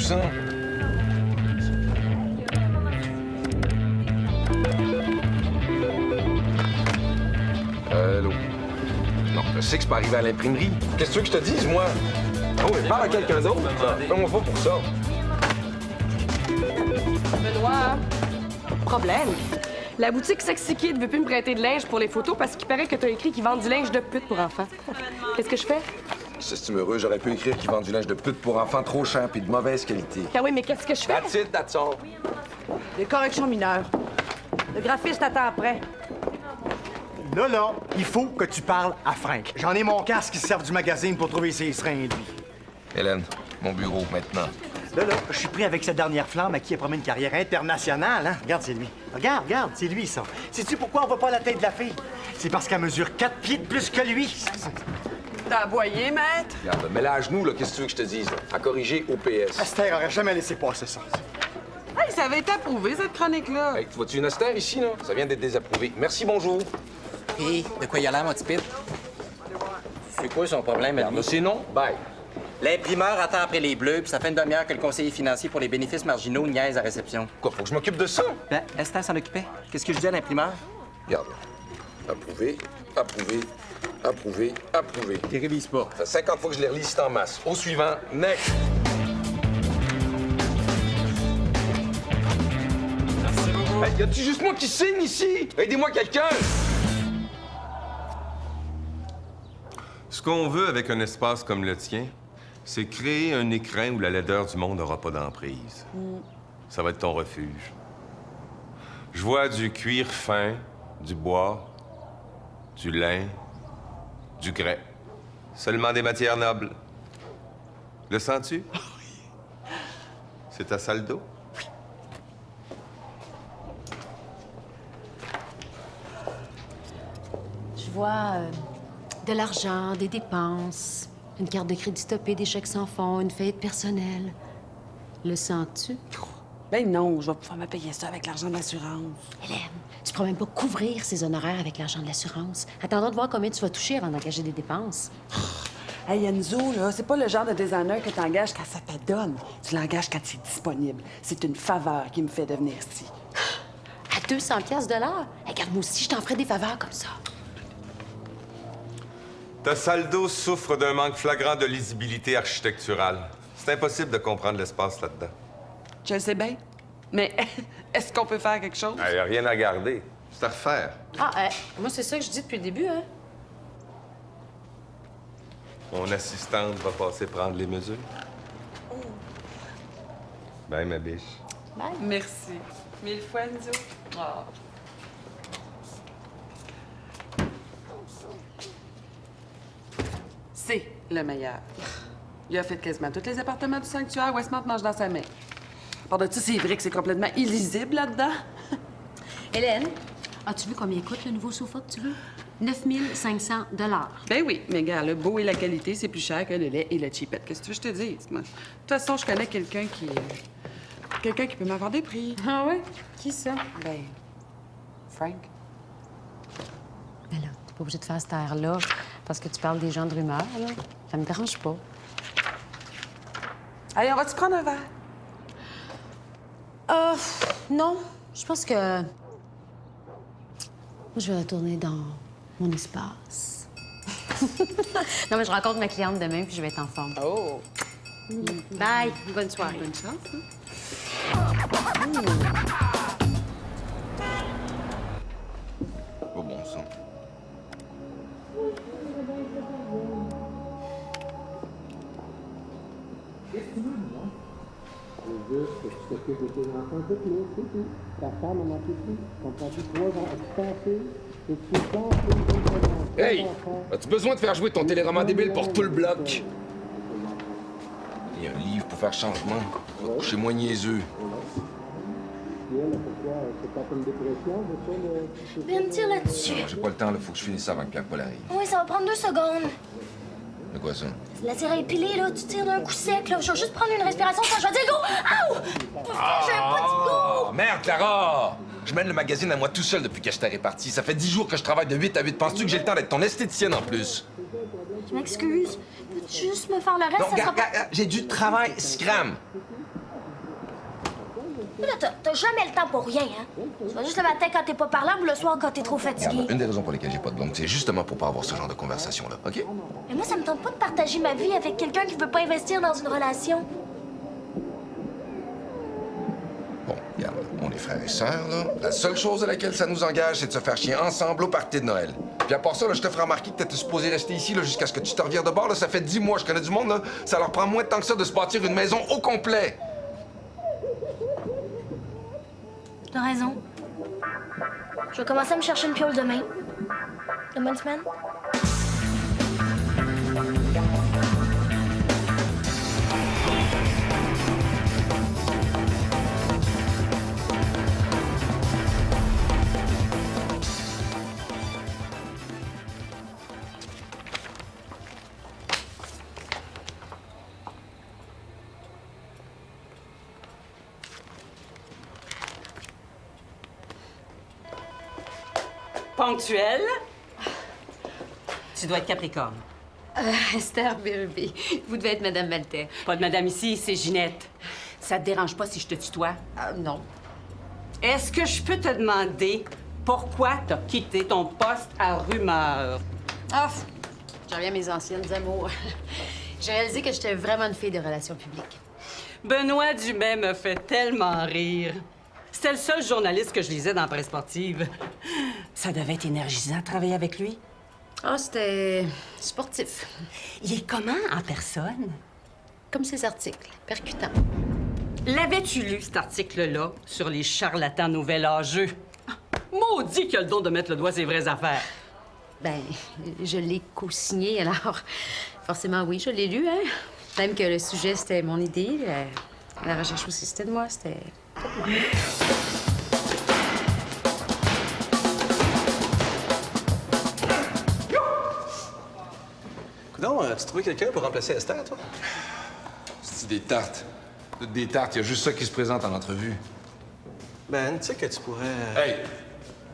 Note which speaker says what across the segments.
Speaker 1: ça? Allô? Non, je sais que c'est pas arrivé à l'imprimerie. Qu'est-ce que tu veux que je te dise, moi? Oh, mais parle à quelqu'un d'autre. Fais-moi pas pour ça.
Speaker 2: Benoît, problème. La boutique Sexy Kid veut plus me prêter de linge pour les photos parce qu'il paraît que t'as écrit qu'ils vendent du linge de pute pour enfants. Qu'est-ce que je fais?
Speaker 1: Si tu m'heureux, j'aurais pu écrire qu'ils vendent du linge de pute pour enfants trop cher puis de mauvaise qualité.
Speaker 2: Ah oui, mais qu'est-ce que je fais?
Speaker 1: That's it, that's all.
Speaker 3: Des corrections mineures. Le graphiste attend après.
Speaker 4: Là, il faut que tu parles à Frank. J'en ai mon casque qui sert du magazine pour trouver ses seringues, lui.
Speaker 1: Hélène, mon bureau, maintenant.
Speaker 4: Là, je suis pris avec cette dernière flamme à qui a promis une carrière internationale, hein? Regarde, c'est lui. Regarde, c'est lui, ça. Sais-tu pourquoi on voit pas la tête de la fille? C'est parce qu'elle mesure 4 pieds de plus que lui.
Speaker 3: T'as aboyé, maître?
Speaker 1: Regarde, mets-la à genoux, là. Qu'est-ce que tu veux que je te dise? Là? À corriger au PS.
Speaker 4: Esther aurait jamais laissé passer ça.
Speaker 3: Hey, ça avait été approuvé, cette chronique-là.
Speaker 1: Hey, tu vois-tu une Esther ici, là? Ça vient d'être désapprouvé. Merci, bonjour.
Speaker 5: Hé, de quoi il a l'air, mon petit pit? C'est quoi son problème,
Speaker 1: Regarde, là, c'est non. Bye.
Speaker 5: L'imprimeur attend après les bleus, puis ça fait une demi-heure que le conseiller financier pour les bénéfices marginaux niaise à réception.
Speaker 1: Quoi, faut que je m'occupe de ça?
Speaker 5: Ben, Esther s'en occupait. Qu'est-ce que je dis à l'imprimeur?
Speaker 1: Regarde. Approuvé, approuvé, approuvé, approuvé.
Speaker 5: Il révise pas.
Speaker 1: Ça fait 50 fois que je les relis ici en masse. Au suivant, next. Hey, y a-tu juste moi qui signe ici? Aidez-moi quelqu'un!
Speaker 6: Ce qu'on veut avec un espace comme le tien, c'est créer un écrin où la laideur du monde n'aura pas d'emprise. Ça va être ton refuge. Je vois du cuir fin, du bois, du lin, du grès. Seulement des matières nobles. Le sens-tu? C'est ta salle d'eau?
Speaker 7: Je vois de l'argent, des dépenses, une carte de crédit stoppée, des chèques sans fond, une faillite personnelle. Le sens-tu?
Speaker 3: Ben non, je vais pouvoir me payer ça avec l'argent de l'assurance.
Speaker 7: Hélène, tu pourras même pas couvrir ces honoraires avec l'argent de l'assurance. Attendons de voir combien tu vas toucher avant d'engager des dépenses.
Speaker 3: Hey, Enzo, là, c'est pas le genre de designer que t'engages quand ça te donne. Tu l'engages quand c'est disponible. C'est une faveur qui me fait devenir ici.
Speaker 7: À 200 piastres de l'heure? Regarde, moi aussi, je t'en ferai des faveurs comme ça.
Speaker 6: Ta salle d'eau souffre d'un manque flagrant de lisibilité architecturale. C'est impossible de comprendre l'espace là-dedans.
Speaker 3: Je le sais bien. Mais est-ce qu'on peut faire quelque chose?
Speaker 6: Il n'y a rien à garder. C'est à refaire.
Speaker 7: Ah, moi, c'est ça que je dis depuis le début, hein?
Speaker 6: Mon assistante va passer prendre les mesures. Bye, ma biche.
Speaker 3: Merci. 1000 fois, Enzo. Oh. C'est le meilleur. Il a fait quasiment tous les appartements du sanctuaire. Westmont mange dans sa main. Par de ça, c'est vrai que c'est complètement illisible là-dedans.
Speaker 7: Hélène, as-tu vu combien coûte le nouveau sofa que tu veux? 9 500 $.
Speaker 3: Ben oui, mais gars, le beau et la qualité, c'est plus cher que le lait et la chipette. Qu'est-ce que tu veux que je te dise, moi? De toute façon, je connais quelqu'un qui peut m'avoir des prix.
Speaker 7: Ah ouais? Qui ça?
Speaker 3: Ben, Frank.
Speaker 7: Ben là, t'es pas obligé de faire cette air-là parce que tu parles des gens de rumeur, là. Ça me dérange pas.
Speaker 3: Allez, on va-tu prendre un verre?
Speaker 7: Non. Je pense que... Moi, je vais retourner dans mon espace. Non, mais je rencontre ma cliente demain, puis je vais être en forme.
Speaker 3: Oh!
Speaker 7: Bye. Bonne soirée.
Speaker 3: Bonne chance, hein?
Speaker 1: Pas bon, ça.
Speaker 8: Juste que tu t'occupes de tes enfants toute l'eau, c'est tout. Ta femme en a tout plus. Comprends-tu? 3 ans dispensés et tu penses que
Speaker 1: Hey! As-tu besoin de faire jouer ton téléroman débile pour tout le bloc? Il y a un livre pour faire changement. Va te coucher moins niaiseux.
Speaker 8: pourquoi c'est pas une dépression, de ça, le...
Speaker 9: Viens me dire là-dessus.
Speaker 1: Non, j'ai pas le temps, là. Faut que je finisse ça avant que Pierre-Paul arrive.
Speaker 9: Oui, ça va prendre 2 secondes.
Speaker 1: C'est quoi ça?
Speaker 9: C'est de la cire à épiler, là. Tu tires d'un coup sec, là. Je vais juste prendre une respiration, ça, je vais dire go! Ow! J'ai pas dit go!
Speaker 1: Oh, merde, Clara! Je mène le magazine à moi tout seul depuis que je t'ai réparti. Ça fait 10 jours que je travaille de 8 à 8. Penses-tu que j'ai le temps d'être ton esthéticienne en plus?
Speaker 9: Je m'excuse. Peux-tu juste me faire le reste?
Speaker 1: Non,
Speaker 9: Ça sera
Speaker 1: regarde,
Speaker 9: pas...
Speaker 1: j'ai du travail, scram!
Speaker 9: Là, t'as jamais le temps pour rien, hein? Tu vas juste le matin quand t'es pas parlant ou le soir quand t'es trop fatigué.
Speaker 1: Regarde, une des raisons pour lesquelles j'ai pas de blonde, c'est justement pour pas avoir ce genre de conversation-là, OK?
Speaker 9: Mais moi, ça me tente pas de partager ma vie avec quelqu'un qui veut pas investir dans une relation.
Speaker 1: Bon, regarde, on est frères et sœurs, là. La seule chose à laquelle ça nous engage, c'est de se faire chier ensemble au party de Noël. Puis à part ça, là, je te ferai remarquer que t'étais supposé rester ici là, jusqu'à ce que tu te revires de bord. Là. Ça fait 10 mois, je connais du monde, là. Ça leur prend moins de temps que ça de se bâtir une maison au complet.
Speaker 9: T'as raison. Je vais commencer à me chercher une piole demain. Demain une semaine.
Speaker 3: Ponctuel. Tu dois être Capricorne.
Speaker 7: Esther Bérubé, vous devez être Madame Maltais.
Speaker 3: Pas de madame ici, c'est Ginette. Ça te dérange pas si je te tutoie?
Speaker 7: Non.
Speaker 3: Est-ce que je peux te demander pourquoi t'as quitté ton poste à Rumeur?
Speaker 7: Ah, j'en reviens à mes anciennes amours. J'ai réalisé que j'étais vraiment une fille de relations publiques.
Speaker 3: Benoît Dumais me fait tellement rire. C'était le seul journaliste que je lisais dans la presse sportive. Ça devait être énergisant de travailler avec lui.
Speaker 7: Ah, c'était sportif.
Speaker 3: Il est comment en personne?
Speaker 7: Comme ces articles, percutants.
Speaker 3: L'avais-tu lu, cet article-là, sur les charlatans nouvel âgeux? Maudit qu'il a le don de mettre le doigt sur les vraies affaires.
Speaker 7: Ben, je l'ai co-signé, alors forcément, oui, je l'ai lu, hein. Même que le sujet, c'était mon idée. La recherche aussi, c'était de moi, c'était...
Speaker 10: Coudonc, as-tu trouvé quelqu'un pour remplacer Esther, toi?
Speaker 1: C'est des tartes. Toutes des tartes, il y a juste ça qui se présente en entrevue.
Speaker 10: Ben, tu sais que tu pourrais...
Speaker 1: Hey!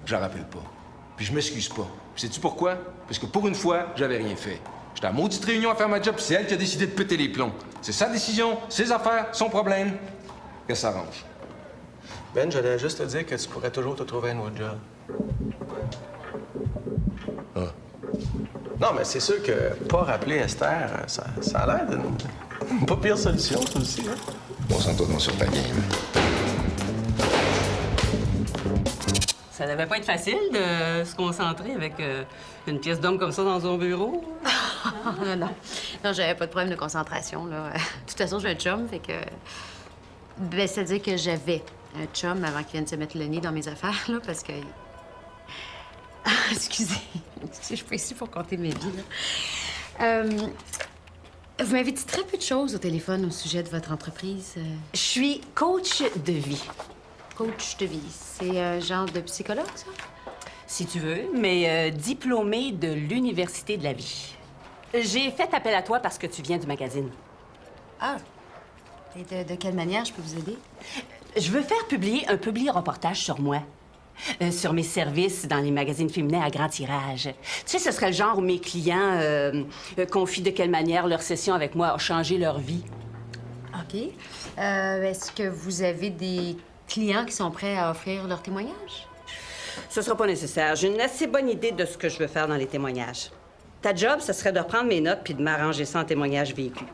Speaker 1: J'en rappelle pas. Puis je m'excuse pas. Puis sais-tu pourquoi? Parce que pour une fois, j'avais rien fait. J'étais à maudite réunion à faire ma job, puis c'est elle qui a décidé de péter les plombs. C'est sa décision, ses affaires, son problème. Que ça arrange.
Speaker 10: Ben, j'allais juste te dire que tu pourrais toujours te trouver un autre job.
Speaker 1: Ah.
Speaker 10: Non, mais c'est sûr que pas rappeler Esther, ça a l'air d'une pas pire solution, ça aussi, hein?
Speaker 1: Concentre-toi sur ta game.
Speaker 3: Ça devait pas être facile de se concentrer avec une pièce d'homme comme ça dans son bureau.
Speaker 7: Non. Non, j'avais pas de problème de concentration, là. De toute façon, j'ai un chum, fait que... Ben, c'est-à-dire que j'avais un chum avant qu'il vienne se mettre le nez dans mes affaires, là, parce que... Ah, excusez. Je suis pas ici pour compter mes vies, là. Vous m'avez dit très peu de choses au téléphone au sujet de votre entreprise.
Speaker 3: Je suis coach de vie.
Speaker 7: Coach de vie. C'est un genre de psychologue, ça?
Speaker 3: Si tu veux, mais diplômée de l'Université de la vie. J'ai fait appel à toi parce que tu viens du magazine.
Speaker 7: Ah. Et de quelle manière je peux vous aider?
Speaker 3: Je veux faire publier un reportage sur moi. Sur mes services dans les magazines féminins à grand tirage. Tu sais, ce serait le genre où mes clients confient de quelle manière leur session avec moi a changé leur vie.
Speaker 7: OK. Est-ce que vous avez des clients qui sont prêts à offrir leur témoignage?
Speaker 3: Ce sera pas nécessaire. J'ai une assez bonne idée de ce que je veux faire dans les témoignages. Ta job, ce serait de reprendre mes notes puis de m'arranger ça en témoignage vécu.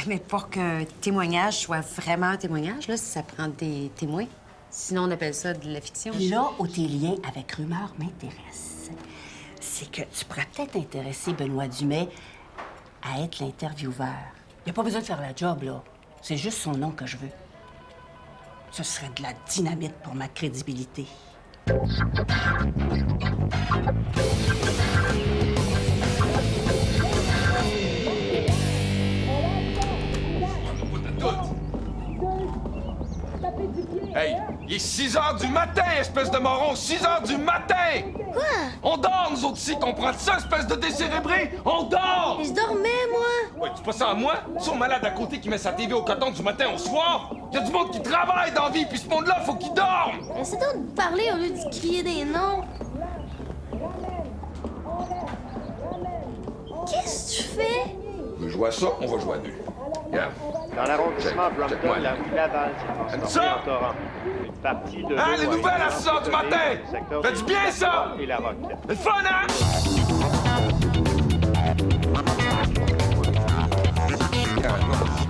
Speaker 7: Mais pour qu'un témoignage soit vraiment un témoignage, là, ça prend des témoins. Sinon, on appelle ça de la fiction.
Speaker 3: Là où tes liens avec Rumeur m'intéressent, c'est que tu pourrais peut-être intéresser Benoît Dumais à être l'intervieweur. Il a pas besoin de faire la job, là. C'est juste son nom que je veux. Ce serait de la dynamite pour ma crédibilité.
Speaker 1: Hey, il est 6 heures du matin, espèce de moron! 6 heures du matin!
Speaker 9: Quoi?
Speaker 1: On dort, nous autres ici, comprends ça, espèce de décérébré? On dort!
Speaker 9: Je dormais, moi!
Speaker 1: Ouais, tu pas ça à moi? Son malade à côté qui met sa TV au coton du matin au soir? Y a du monde qui travaille dans la vie, puis ce monde-là, faut qu'il dorme!
Speaker 9: Essaie donc de parler au lieu de crier des noms. Qu'est-ce que tu fais?
Speaker 1: Tu veux jouer à ça? On va jouer à deux. Regarde.
Speaker 11: Dans l'arrondissement
Speaker 1: Check-moi.
Speaker 11: Brompton, la rue Laval s'est transformée en torrent. Une partie de
Speaker 1: Ah,
Speaker 11: l'eau
Speaker 1: les
Speaker 11: a
Speaker 1: nouvelles
Speaker 11: été
Speaker 1: à ce soir du
Speaker 11: transférée
Speaker 1: matin!
Speaker 11: dans le secteur
Speaker 1: Faites
Speaker 11: de
Speaker 1: bien ça!
Speaker 11: Saint-Paul et la Roque.
Speaker 1: C'est le fun, hein?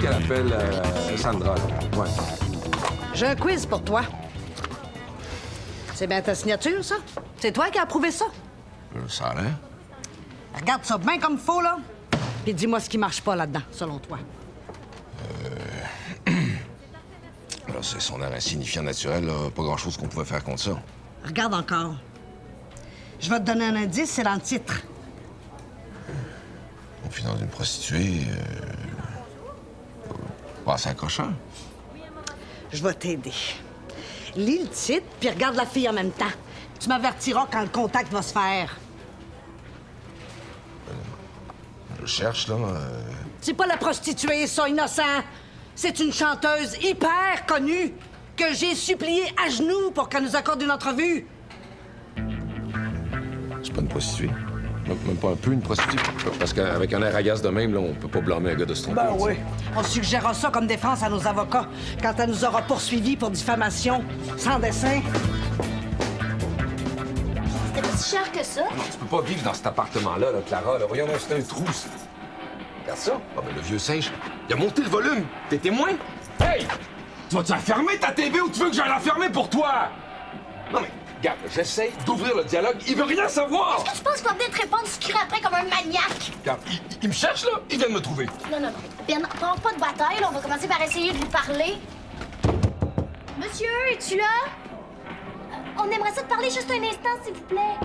Speaker 1: Qu'elle appelle Sandra, là. Ouais.
Speaker 12: J'ai un quiz pour toi. C'est bien ta signature, ça? C'est toi qui as approuvé ça?
Speaker 1: Ça a l'air.
Speaker 12: Regarde ça bien comme faut, là. Puis dis-moi ce qui marche pas là-dedans, selon toi.
Speaker 1: Alors, c'est son air insignifiant naturel, là. Pas grand-chose qu'on pouvait faire contre ça.
Speaker 12: Regarde encore. Je vais te donner un indice, c'est dans le titre.
Speaker 1: On finit dans une prostituée. Pas assez accrochant.
Speaker 12: Je vais t'aider. Lis le titre, puis regarde la fille en même temps. Tu m'avertiras quand le contact va se faire.
Speaker 1: Je cherche, là.
Speaker 12: C'est pas la prostituée, ça, innocent. C'est une chanteuse hyper connue que j'ai suppliée à genoux pour qu'elle nous accorde une entrevue.
Speaker 1: C'est pas une prostituée. Même pas un peu une prostituée. Parce qu'avec un air agace de même, là, on peut pas blâmer un gars de se tromper.
Speaker 12: Ben oui. On suggérera ça comme défense à nos avocats quand elle nous aura poursuivis pour diffamation, sans dessin.
Speaker 9: C'était pas si cher que ça.
Speaker 1: Non, tu peux pas vivre dans cet appartement-là, là, Clara. Là. Voyons, là, c'est un trou. Regarde ça. Ah, ben, le vieux singe, il a monté le volume. T'es témoin? Hey! Tu vas-tu la fermer, ta TV, ou tu veux que j'aille la fermer pour toi? Non, mais, regarde, j'essaie d'ouvrir le dialogue. Il veut rien savoir!
Speaker 9: Est-ce que tu penses qu'il va peut-être répondre ce qu'il après comme un maniaque?
Speaker 1: Regarde, il me cherche, là. Il vient de me trouver.
Speaker 9: Non, non, non. Bien, prends pas de bataille, là. On va commencer par essayer de lui parler. Monsieur, es-tu là? On aimerait ça te parler juste un instant, s'il vous plaît.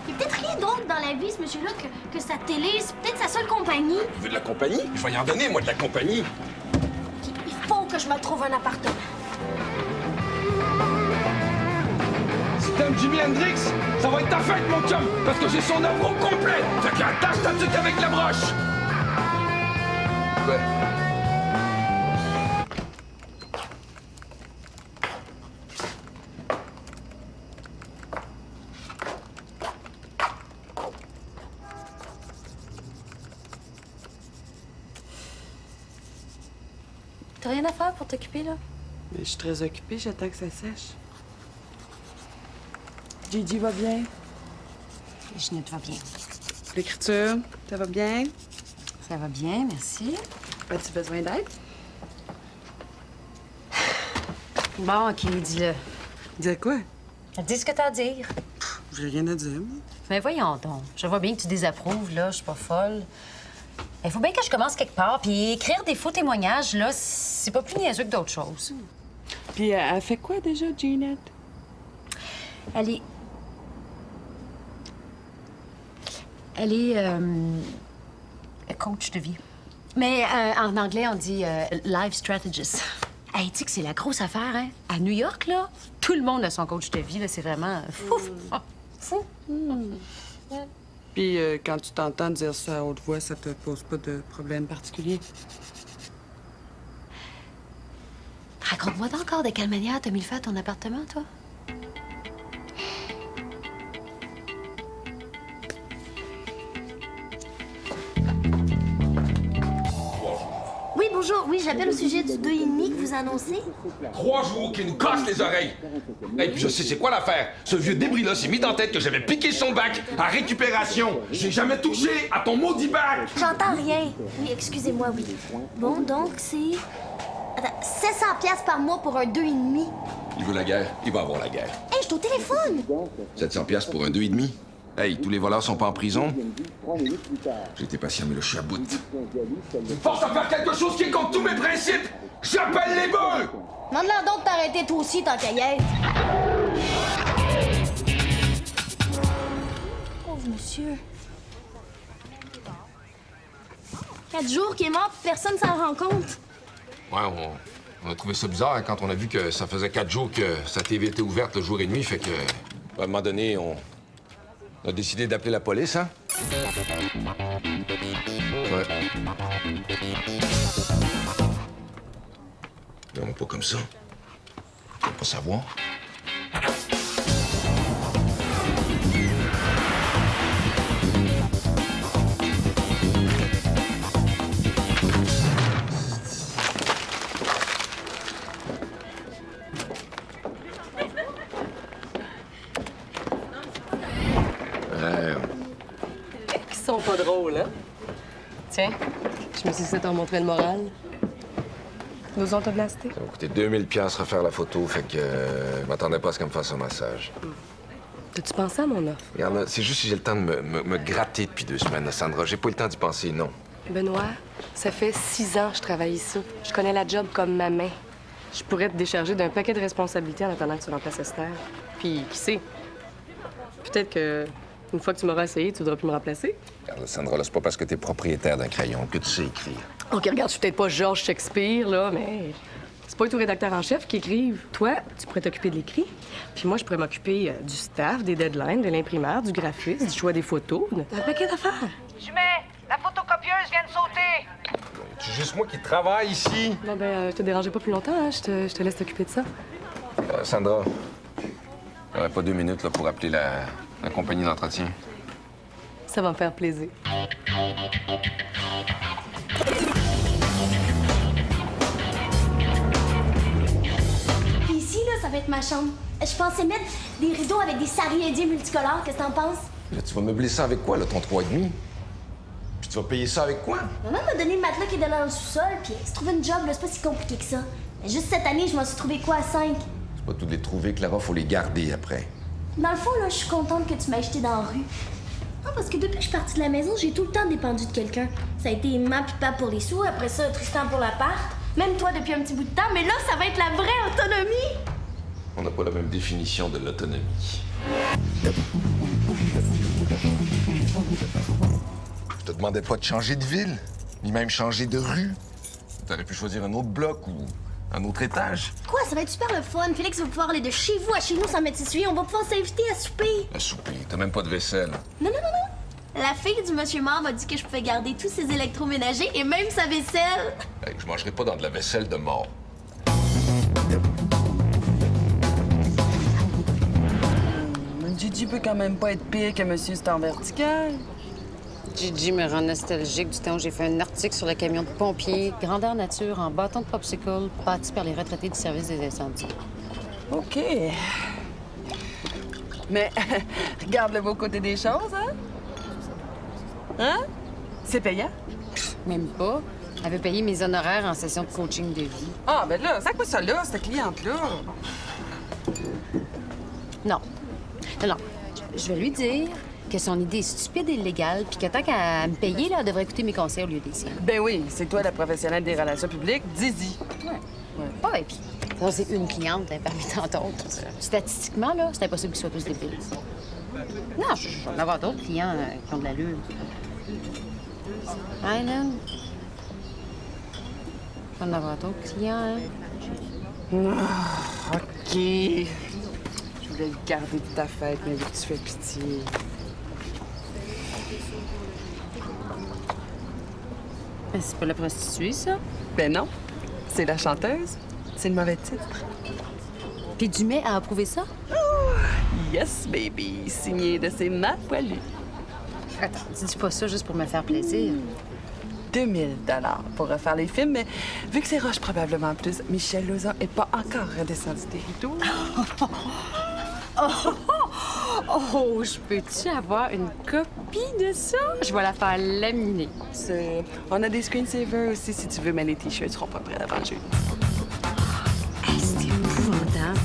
Speaker 9: Il y a peut-être rien d'autre dans la vie, ce monsieur-là, que sa télé. C'est peut-être sa seule compagnie.
Speaker 1: Tu veux de la compagnie? Je vais y en donner, moi, de la compagnie.
Speaker 9: Il faut que je me trouve un appartement.
Speaker 1: Si t'aimes Jimi Hendrix, ça va être ta fête, mon chum, parce que j'ai son œuvre au complet. Fait que attache ta tuque avec la broche. Ouais.
Speaker 9: T'as rien à faire pour t'occuper, là?
Speaker 2: Mais je suis très occupée, j'attends que ça sèche. Gigi va bien?
Speaker 7: Ginette va bien.
Speaker 2: L'écriture, ça va bien?
Speaker 7: Ça va bien, merci.
Speaker 2: As-tu besoin d'aide?
Speaker 7: Bon, OK, dis-le.
Speaker 2: Dis quoi?
Speaker 7: Dis ce que t'as à dire.
Speaker 2: J'ai rien à dire, moi.
Speaker 7: Mais voyons donc. Je vois bien que tu désapprouves, là. Je suis pas folle. Il faut bien que je commence quelque part. Puis écrire des faux témoignages, là, c'est pas plus niaiseux que d'autres choses.
Speaker 2: Puis elle fait quoi déjà, Ginette?
Speaker 7: Elle est coach de vie. Mais en anglais, on dit life strategist. Hey, tu sais que c'est la grosse affaire, hein? À New York, là, tout le monde a son coach de vie, là. C'est vraiment fou. Fou.
Speaker 2: Puis quand tu t'entends dire ça à haute voix, ça te pose pas de problème particulier?
Speaker 7: Raconte-moi encore de quelle manière t'as mis le feu à ton appartement, toi?
Speaker 9: Oui, bonjour. Oui, j'appelle au sujet du 2,5 que vous annoncez.
Speaker 1: 3 jours qui nous cassent les oreilles. Et puis je sais c'est quoi l'affaire. Ce vieux débris-là s'est mis dans la tête que j'avais piqué son bac à récupération. J'ai jamais touché à ton maudit bac.
Speaker 9: J'entends rien. Oui, excusez-moi, oui. Bon, donc, c'est... Attends, 700 piastres par mois pour un 2,5.
Speaker 1: Il veut la guerre, il va avoir la guerre.
Speaker 9: Hey, je suis au téléphone!
Speaker 1: 700 piastres pour un 2,5. Hey, tous les voleurs sont pas en prison. J'ai été patient, mais là, je suis à bout. Force à faire quelque chose qui est contre tous mes principes! J'appelle les bœufs!
Speaker 9: Demande-leur donc de t'arrêter toi aussi, tant qu'à y être. Pauvre monsieur. 4 jours qu'il est mort, puis personne s'en rend compte.
Speaker 1: Ouais, on a trouvé ça bizarre hein, quand on a vu que ça faisait 4 jours que sa TV était ouverte le jour et nuit, fait que... À un moment donné, on a décidé d'appeler la police, hein? Ouais. Non, pas comme ça. Je veux pas savoir. Ouais.
Speaker 2: Qui sont pas drôles, hein? Tiens, je me suis dit que ça t'en montrait le moral. Nos orthoblastés.
Speaker 1: Ça va coûter 2000 $ refaire la photo, fait que je m'attendais pas à ce qu'elle me fasse un massage.
Speaker 2: T'as-tu pensé à mon offre?
Speaker 1: Regarde, là, c'est juste que j'ai le temps de me gratter depuis 2 semaines, là, Sandra. J'ai pas eu le temps d'y penser, non.
Speaker 2: Benoît, ça fait 6 ans que je travaille ici. Je connais la job comme ma main. Je pourrais te décharger d'un paquet de responsabilités en attendant que tu remplaces Esther. Puis, qui sait? Peut-être que une fois que tu m'auras essayé, tu voudras plus me remplacer.
Speaker 1: Regarde, Sandra, là, c'est pas parce que t'es propriétaire d'un crayon que tu sais écrire.
Speaker 2: OK, regarde, je suis peut-être pas George Shakespeare, là, mais c'est pas tous les rédacteurs en chef qui écrivent. Toi, tu pourrais t'occuper de l'écrit. Puis moi, je pourrais m'occuper du staff, des deadlines, de l'imprimeur, du graphiste, du choix des photos, d'un paquet d'affaires.
Speaker 12: Jumet, la photocopieuse vient de sauter.
Speaker 1: C'est juste moi qui travaille ici.
Speaker 2: Bon, ben, je te dérangeais pas plus longtemps, hein? Je te laisse t'occuper de ça.
Speaker 1: Sandra, t'aurais pas 2 minutes là, pour appeler la compagnie d'entretien?
Speaker 2: Ça va me faire plaisir.
Speaker 9: Puis ici, là, ça va être ma chambre. Je pensais mettre des rideaux avec des saris indiens multicolores. Qu'est-ce que t'en penses?
Speaker 1: Là, tu vas meubler ça avec quoi, là, ton 3,5? Puis tu vas payer ça avec quoi?
Speaker 9: Maman m'a donné le matelas qui est dans le sous-sol, puis se trouver une job, là, c'est pas si compliqué que ça. Mais juste cette année, je m'en suis trouvé quoi à 5?
Speaker 1: C'est pas tout les trouver, Clara, faut les garder après.
Speaker 9: Dans le fond, là, je suis contente que tu m'aies acheté dans la rue. Ah, parce que depuis que je suis partie de la maison, j'ai tout le temps dépendu de quelqu'un. Ça a été maman puis papa pour les sous, après ça, Tristan pour l'appart. Même toi depuis un petit bout de temps, mais là, ça va être la vraie autonomie.
Speaker 1: On n'a pas la même définition de l'autonomie. Je te demandais pas de changer de ville, ni même changer de rue. T'aurais pu choisir un autre bloc ou un autre étage.
Speaker 9: Quoi, ça va être super le fun. Félix va pouvoir aller de chez vous à chez nous sans mettre s'essuyer. On va pouvoir s'inviter à souper.
Speaker 1: À souper, t'as même pas de vaisselle.
Speaker 9: Non, non, non, non. La fille du monsieur mort m'a dit que je pouvais garder tous ses électroménagers et même sa vaisselle.
Speaker 1: Hey, je mangerai pas dans de la vaisselle de mort.
Speaker 13: Gigi peut quand même pas être pire que Monsieur C'est en vertical.
Speaker 7: Gigi me rend nostalgique du temps où j'ai fait un article sur le camion de pompiers, grandeur nature, en bâton de popsicle, bâti par les retraités du service des incendies.
Speaker 13: OK. Mais regarde le beau côté des choses, hein? Hein? C'est payant?
Speaker 7: Même pas. Elle veut payer mes honoraires en session de coaching de vie.
Speaker 13: Ah, ben là, sac-moi ça là, cette cliente-là.
Speaker 7: Non. Non, non. Je vais lui dire que son idée est stupide et illégale, puis que tant qu'à me payer, là, elle devrait écouter mes conseils au lieu des siens.
Speaker 13: Ben oui, c'est toi la professionnelle des relations publiques, Didi.
Speaker 7: Ouais. Ouais, puis ça, c'est une cliente hein, parmi tant d'autres. Statistiquement, là, c'est impossible qu'ils soient tous débiles. Non, je vais en avoir d'autres clients qui ont de l'allure. Hein, Hélène? Je vais en avoir d'autres clients, hein?
Speaker 13: OK. Je voulais le garder de ta fête, mais vu que tu fais pitié.
Speaker 7: Mais c'est pas la prostituée, ça?
Speaker 13: Ben non. C'est la chanteuse. C'est le mauvais titre.
Speaker 7: Puis Dumais a approuvé ça?
Speaker 13: Yes, baby. Signé de ses mains poilues.
Speaker 7: Attends, dis pas ça juste pour me faire plaisir.
Speaker 13: 2000 $ pour refaire les films, mais vu que c'est roche probablement plus, Michel Lauzon est pas encore redescendu des rideaux.
Speaker 7: Oh, je peux-tu avoir une copie de ça? Je vais la faire laminer.
Speaker 13: On a des screensavers aussi si tu veux, mais les t-shirts seront pas prêts avant le jeudi.
Speaker 7: C'est épouvantable.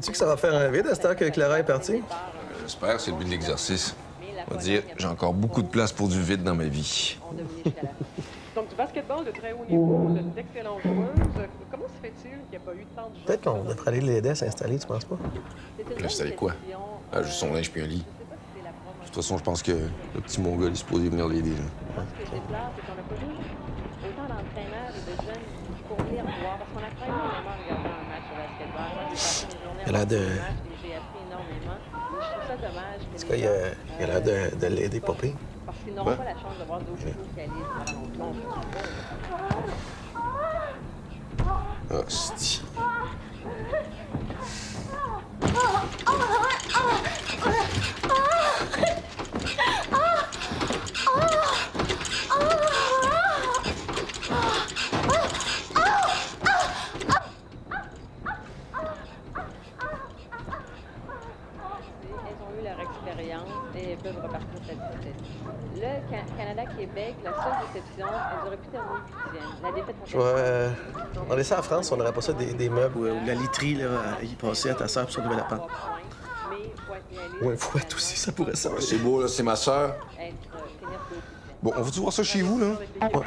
Speaker 10: Tu que ça va faire un vide à cette heure que Clara est partie?
Speaker 1: J'espère, c'est le but de l'exercice. On va dire, j'ai encore beaucoup de place pour du vide dans ma vie.
Speaker 14: Donc, du basketball de très haut niveau, vous êtes d'excellentes joueuses. Comment se fait-il qu'il n'y a pas eu tant de gens?
Speaker 10: Peut-être qu'on devrait aller l'aider à s'installer, tu penses pas?
Speaker 1: L'installer quoi? Ah, juste son linge puis un lit. De toute façon, je pense que le petit Mongol est supposé venir l'aider. Là.
Speaker 14: Autant d'entraîneurs et de jeunes qui courent venir voir, parce qu'on apprend énormément en regardant un match de basketball. Moi, j'ai passé mes journées
Speaker 10: Il a l'air de...
Speaker 14: j'ai appris énormément. Je trouve ça dommage.
Speaker 10: En tout cas, il a l'air de l'aider pas pire.
Speaker 14: Parce qu'ils n'auront pas la chance de voir d'autres spécialistes.
Speaker 1: Ah, c'est...
Speaker 15: peuvent repartir cette discipline. Le Canada-Québec, la seule déception, elles auraient pu terminer 8e. La défaite contre
Speaker 10: On laissait en France, on n'aurait pas ça des meubles ou de la literie, là, à y passer à ta sœur pour son nouvel appart. Ou un fouet aussi, ça pourrait ça.
Speaker 1: C'est beau, là, c'est ma sœur. Bon, on va-tu voir ça chez vous, là?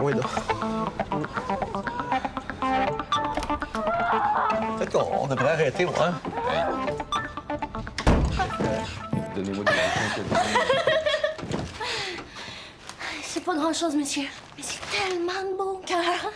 Speaker 10: Oui, là. Peut-être qu'on devrait arrêter, ouais.
Speaker 1: Donnez-moi des
Speaker 9: C'est pas grand-chose, monsieur. Mais c'est tellement de bon cœur.